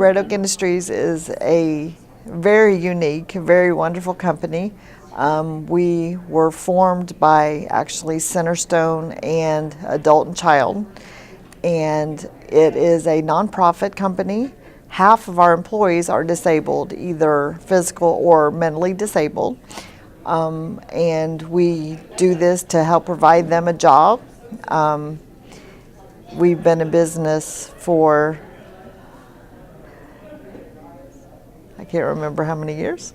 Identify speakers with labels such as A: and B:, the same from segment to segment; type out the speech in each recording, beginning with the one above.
A: Red Oak Industries is a very unique, very wonderful company. We were formed by actually Centerstone and Adult and Child, and it is a nonprofit company. Half of our employees are disabled, either physical or mentally disabled, and we do this to help provide them a job. We've been in business for, I can't remember how many years.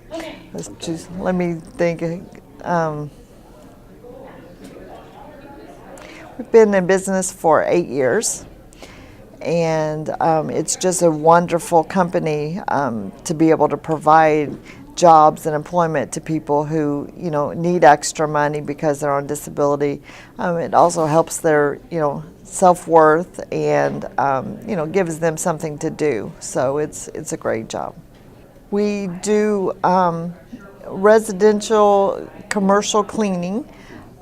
A: Let me think. We've been in business for 8 years, and it's just a wonderful company to be able to provide jobs and employment to people who need extra money because they're on disability. It also helps their self-worth and gives them something to do. So it's a great job. We do residential, commercial cleaning,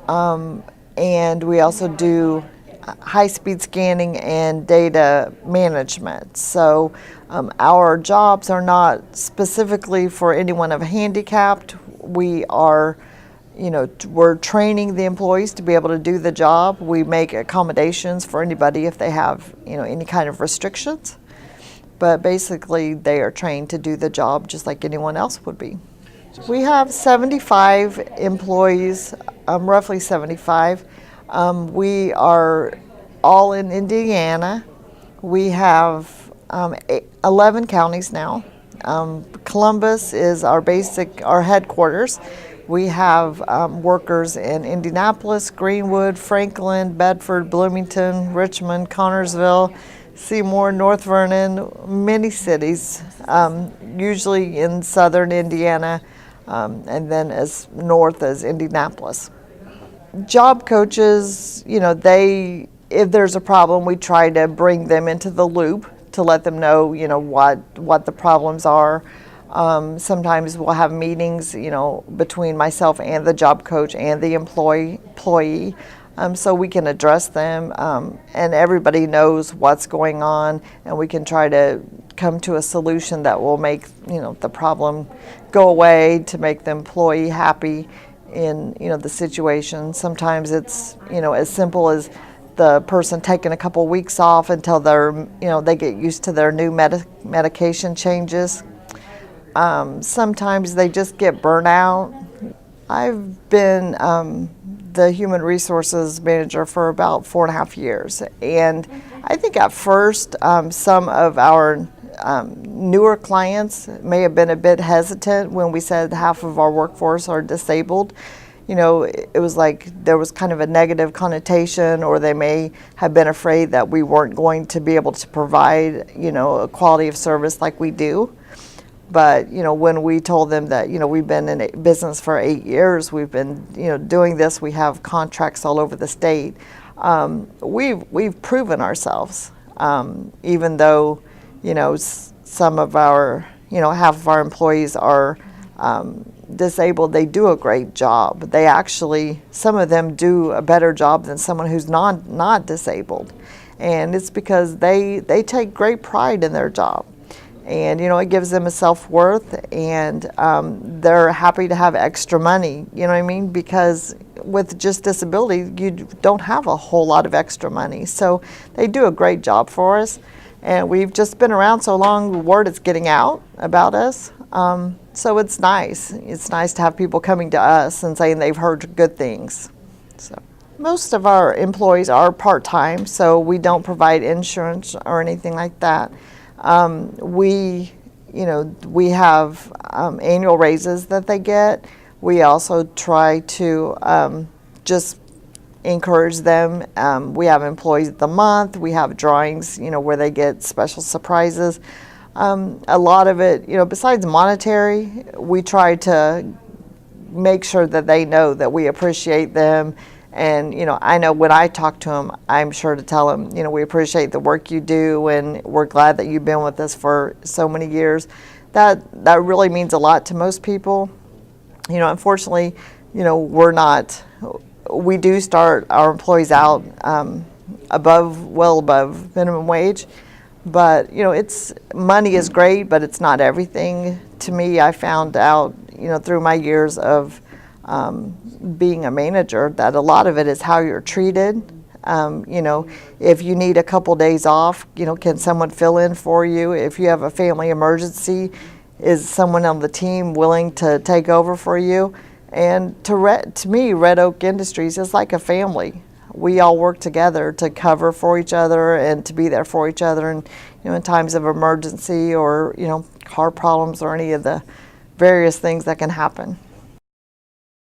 A: and we also do high-speed scanning and data management. So our jobs are not specifically for anyone of handicapped. We are, we're training the employees to be able to do the job. We make accommodations for anybody if they have, any kind of restrictions. But basically, they are trained to do the job just like anyone else would be. We have 75 employees, roughly 75. We are all in Indiana. We have 11 counties now. Columbus is our headquarters. We have workers in Indianapolis, Greenwood, Franklin, Bedford, Bloomington, Richmond, Connorsville, Seymour, North Vernon, many cities, usually in southern Indiana, and then as north as Indianapolis. Job coaches, if there's a problem, we try to bring them into the loop to let them know, what the problems are. Sometimes we'll have meetings, between myself and the job coach and the employee, so we can address them, and everybody knows what's going on, and we can try to come to a solution that will make, the problem go away, to make the employee happy in, the situation. Sometimes it's, as simple as the person taking a couple weeks off until they get used to their new medication changes. Sometimes they just get burnt out. I've been the human resources manager for about 4.5 years, and I think at first some of our newer clients may have been a bit hesitant when we said half of our workforce are disabled. It was like there was kind of a negative connotation, or they may have been afraid that we weren't going to be able to provide, a quality of service like we do. But, when we told them that, we've been in business for 8 years, we've been, doing this, we have contracts all over the state, we've proven ourselves, even though, some of our, half of our employees are disabled. They do a great job. They actually, some of them do a better job than someone who's not disabled. And it's because they take great pride in their job. And, it gives them a self-worth, and they're happy to have extra money, because with just disability, you don't have a whole lot of extra money. So they do a great job for us, and we've just been around so long, the word is getting out about us. So it's nice. It's nice to have people coming to us and saying they've heard good things. So most of our employees are part-time, so we don't provide insurance or anything like that. We have annual raises that they get. We also try to just encourage them. We have employees of the month. We have drawings, where they get special surprises. A lot of it, besides monetary, we try to make sure that they know that we appreciate them. And, I know when I talk to them, I'm sure to tell them, we appreciate the work you do, and we're glad that you've been with us for so many years. That really means a lot to most people. Unfortunately, we do start our employees out well above minimum wage, But it's money is great, but it's not everything. To me, I found out through my years of being a manager that a lot of it is how you're treated. If you need a couple days off, can someone fill in for you? If you have a family emergency, is someone on the team willing to take over for you? And to me, Red Oak Industries is like a family. We all work together to cover for each other and to be there for each other, and in times of emergency or car problems or any of the various things that can happen.